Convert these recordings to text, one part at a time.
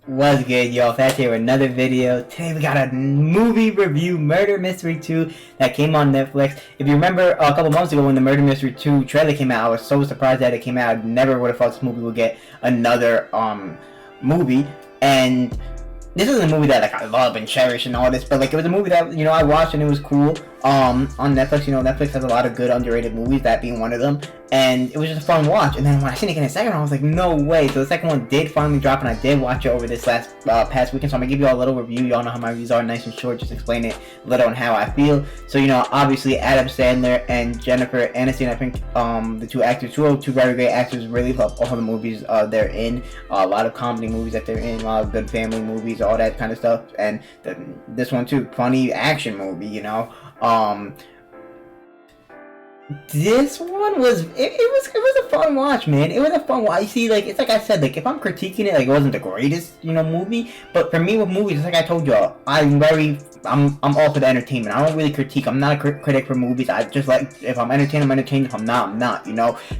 Was good, y'all? Back here with another video. Today we got a movie review, Murder Mystery 2, that came on Netflix. If you remember a couple months ago when the Murder Mystery 2 trailer came out, I was so surprised that it came out. I never would have thought this movie would get another movie. And this is a movie that I love and cherish and all this, but it was a movie that I watched and it was cool. On Netflix, Netflix has a lot of good underrated movies, that being one of them, and it was just a fun watch. And then when I seen it again in the second one, I was like, no way. So the second one did finally drop, and I did watch it over this past weekend. So I'm gonna give you all a little review. Y'all know how my reviews are, nice and short, just explain it a little on how I feel. So obviously Adam Sandler and Jennifer Aniston, I think the two actors, two very great actors, really love all the movies they're in. A lot of comedy movies that they're in, a lot of good family movies, all that kind of stuff. And this one too, funny action movie. This one was it was a fun watch, man. It was a fun watch. You see, it's like I said, if I'm critiquing it, it wasn't the greatest, movie. But for me with movies, it's like I told y'all, I'm all for the entertainment. I don't really critique. I'm not a critic for movies. I just if I'm entertained, I'm entertained. If I'm not, I'm not.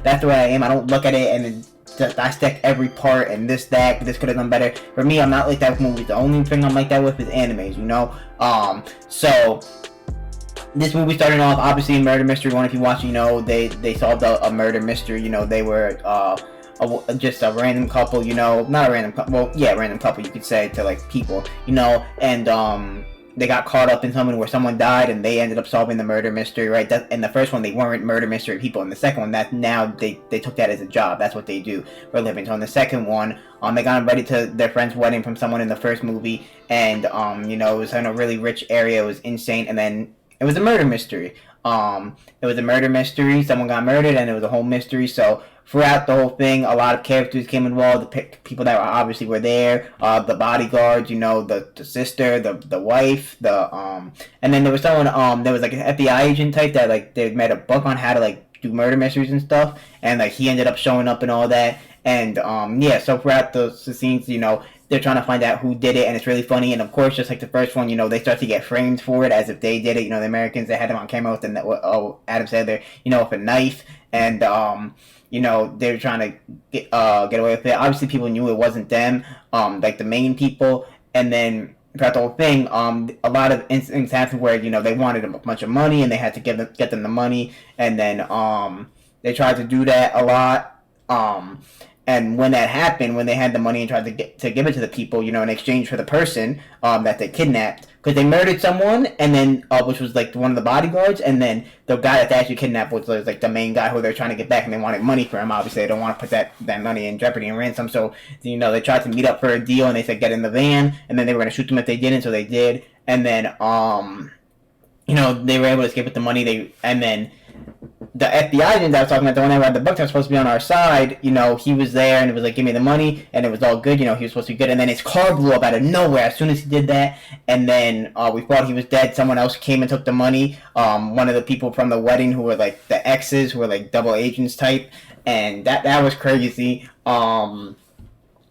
That's the way I am. I don't look at it and then dissect every part and this could have done better. For me, I'm not like that with movies. The only thing I'm like that with is animes. So. This movie started off obviously in Murder Mystery 1. If you watch, they solved a murder mystery. They were just a random couple, not a random couple, well, yeah, random couple, you could say, to people, and they got caught up in something where someone died, and they ended up solving the murder mystery, right? In the first one, they weren't murder mystery people. In the second one, now they took that as a job. That's what they do for a living. So in the second one, they got invited to their friend's wedding from someone in the first movie, and it was in a really rich area. It was insane, and then it was a murder mystery. It was a murder mystery. Someone got murdered, and it was a whole mystery. So throughout the whole thing, a lot of characters came involved. The people that obviously were there, the bodyguards, the sister, the wife, and then there was someone. There was an FBI agent type that they made a book on how to do murder mysteries and stuff, and he ended up showing up and all that. And yeah, so throughout the scenes, they're trying to find out who did it, and it's really funny. And of course, just like the first one, they start to get framed for it as if they did it. The Americans, they had them on camera with Adam Sandler, with a knife, and they were trying to get away with it. Obviously, people knew it wasn't them, the main people. And then throughout the whole thing, a lot of incidents happened where they wanted a bunch of money, and they had to get them the money, and then they tried to do that a lot. And when that happened, when they had the money and tried to give it to the people, in exchange for the person that they kidnapped, because they murdered someone, and then which was one of the bodyguards, and then the guy that they actually kidnapped was the main guy who they're trying to get back, and they wanted money for him. Obviously, they don't want to put that money in jeopardy and ransom, so they tried to meet up for a deal, and they said get in the van, and then they were going to shoot them if they didn't, so they did, and then they were able to escape with the money. And then the FBI agent that I was talking about, the one that read the book that was supposed to be on our side, he was there, and it was give me the money, and it was all good, he was supposed to be good, and then his car blew up out of nowhere as soon as he did that, and then we thought he was dead. Someone else came and took the money, one of the people from the wedding who were the exes, who were double agents type, and that was crazy. And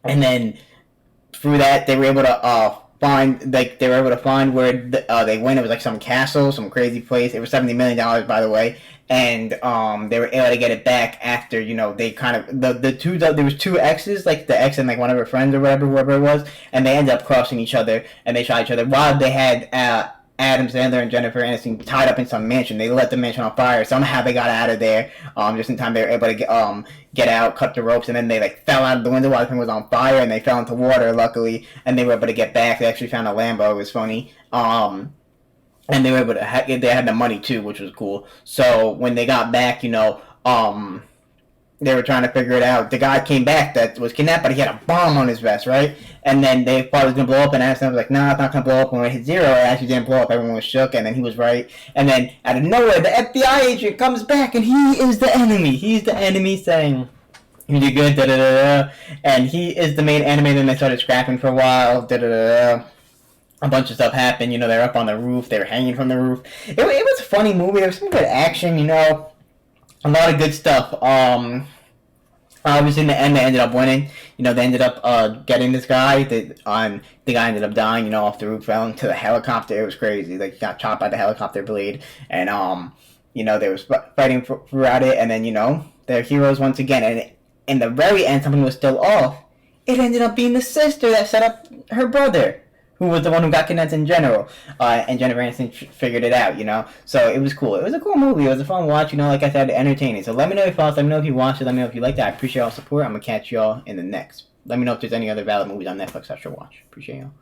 then through that, they were able to find where they went. It was some castle, some crazy place. It was $70 million, by the way, and they were able to get it back after they kind of there was two exes, the ex and one of her friends or whoever it was, and they ended up crossing each other, and they shot each other while they had Adam Sandler and Jennifer Aniston tied up in some mansion. They lit the mansion on fire. Somehow they got out of there just in time. They were able to get out, cut the ropes, and then they fell out of the window while the thing was on fire, and they fell into water, luckily, and they were able to get back. They actually found a Lambo. It was funny. And they were able to they had the money too, which was cool. So when they got back, they were trying to figure it out. The guy came back that was kidnapped, but he had a bomb on his vest, right? And then they thought it was going to blow up, and Aniston was like, nah, it's not going to blow up. When it hit zero, it actually didn't blow up. Everyone was shook, and then he was right. And then, out of nowhere, the FBI agent comes back, and he is the enemy. He's the enemy saying, you did good, da-da-da-da. And he is the main enemy, and then they started scrapping for a while, da-da-da-da. A bunch of stuff happened, they're up on the roof, they were hanging from the roof. It was a funny movie. There was some good action, a lot of good stuff. Obviously in the end they ended up winning. They ended up getting this guy. The guy ended up dying, off the roof, fell into the helicopter. It was crazy. He got chopped by the helicopter blade, and they was fighting throughout it, and then they're heroes once again. And in the very end, something was still off. it ended up being the sister that set up her brother, who was the one who got kidnapped in general. And Jennifer Aniston figured it out, you know? So it was cool. It was a cool movie. It was a fun watch, you know, like I said, entertaining. So let me know your thoughts. Let me know if you watched it. Let me know if you liked it. I appreciate all support. I'm going to catch y'all in the next. Let me know if there's any other valid movies on Netflix I should watch. Appreciate y'all.